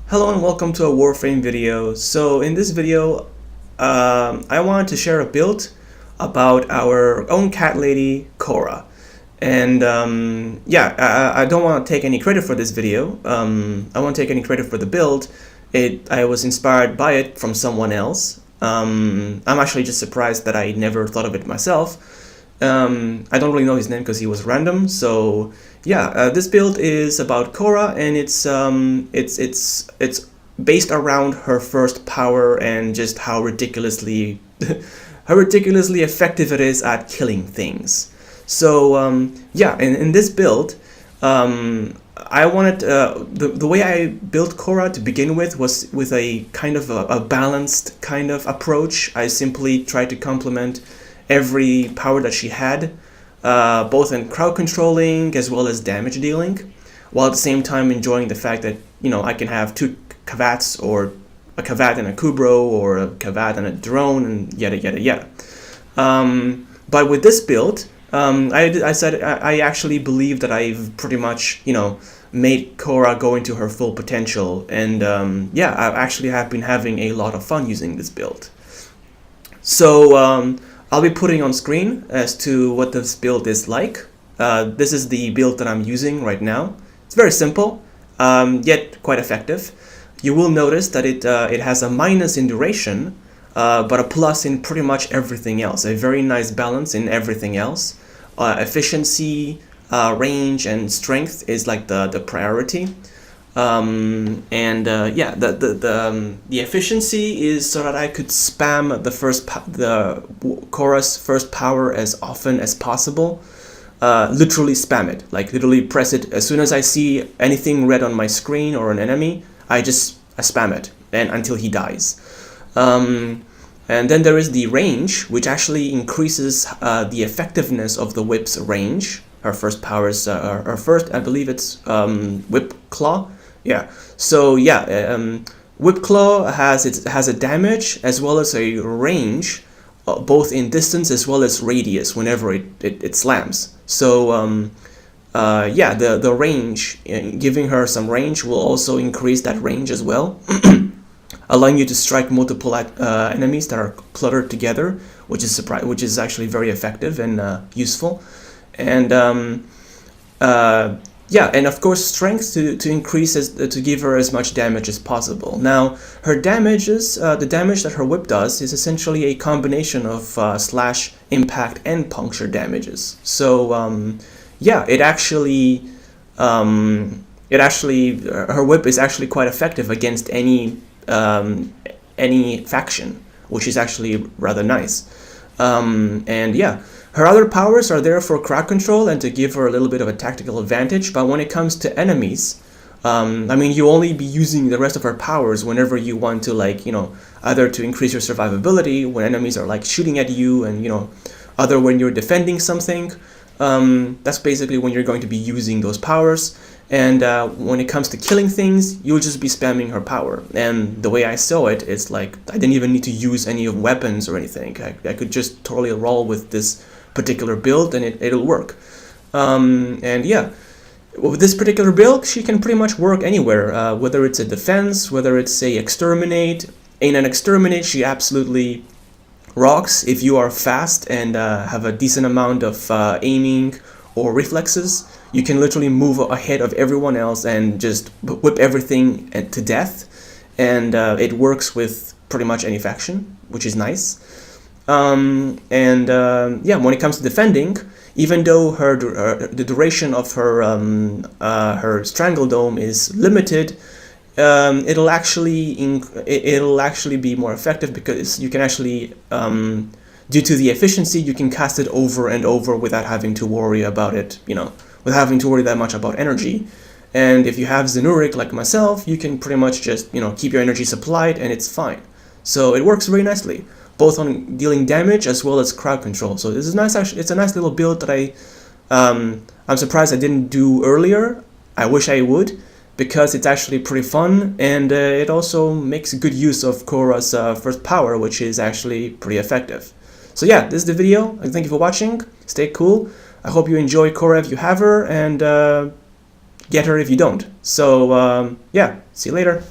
Hello and welcome to a Warframe video. So in this video, I wanted to share a build about our own cat lady, Khora. And I don't want to take any credit for this video. I won't take any credit for the build. I was inspired by it from someone else. I'm actually just surprised that I never thought of it myself. I don't really know his name because he was random. So yeah, this build is about Khora, and it's based around her first power and just how ridiculously effective it is at killing things. So yeah, in this build, I wanted the way I built Khora to begin with was with a kind of a balanced kind of approach. I simply tried to complement every power that she had, both in crowd controlling as well as damage dealing, while at the same time enjoying the fact that, you know, I can have two Kavats, or a Kavat and a Kubro, or a Kavat and a drone, and yada yada yada. But with this build, I actually believe that I've pretty much, you know, made Khora go into her full potential, and yeah, I actually have been having a lot of fun using this build. So I'll be putting on screen as to what this build is like. This is the build that I'm using right now. It's very simple, yet quite effective. You will notice that it has a minus in duration, but a plus in pretty much everything else. A very nice balance in everything else. Efficiency, range, and strength is like the priority. Yeah, the efficiency is so that I could spam the Khora's first power as often as possible. Literally spam it, like literally press it as soon as I see anything red on my screen or an enemy. I spam it and until he dies. And then there is the range, which actually increases the effectiveness of the whip's range. Her first power is her first, I believe it's Whip Claw. Yeah, so yeah, Whip Claw has a damage as well as a range, both in distance as well as radius whenever it slams. So yeah, the range, giving her some range will also increase that range as well, allowing you to strike multiple enemies that are cluttered together, which is actually very effective and useful. And yeah, and of course strength to increase to give her as much damage as possible. Now her damages, the damage that her whip does is essentially a combination of slash, impact, and puncture damages. So yeah, her whip is actually quite effective against any faction, which is actually rather nice. And yeah, her other powers are there for crowd control and to give her a little bit of a tactical advantage, but when it comes to enemies, I mean, you only be using the rest of her powers whenever you want to, like, you know, either to increase your survivability when enemies are like shooting at you, and, you know, other when you're defending something. That's basically when you're going to be using those powers. And when it comes to killing things, you'll just be spamming her power. And the way I saw it, it's like I didn't even need to use any of weapons or anything. I could just totally roll with this particular build and it'll work. And yeah, with this particular build, she can pretty much work anywhere, whether it's a defense, whether it's a exterminate. In an exterminate, she absolutely rocks if you are fast and have a decent amount of aiming or reflexes. You can literally move ahead of everyone else and just whip everything to death, and it works with pretty much any faction, which is nice. Yeah, when it comes to defending, even though the duration of her Strangle Dome is limited, it'll actually be more effective because you can actually, due to the efficiency, you can cast it over and over without having to worry about it, you know, without having to worry that much about energy. And if you have Zenuric like myself, you can pretty much just, you know, keep your energy supplied and it's fine. So it works very nicely, both on dealing damage as well as crowd control. So this is nice. Actually, it's a nice little build that I'm surprised I didn't do earlier. I wish I would, because it's actually pretty fun, and it also makes good use of Khora's first power, which is actually pretty effective. So yeah, this is the video. Thank you for watching. Stay cool. I hope you enjoy Khora if you have her, and get her if you don't. So yeah, see you later.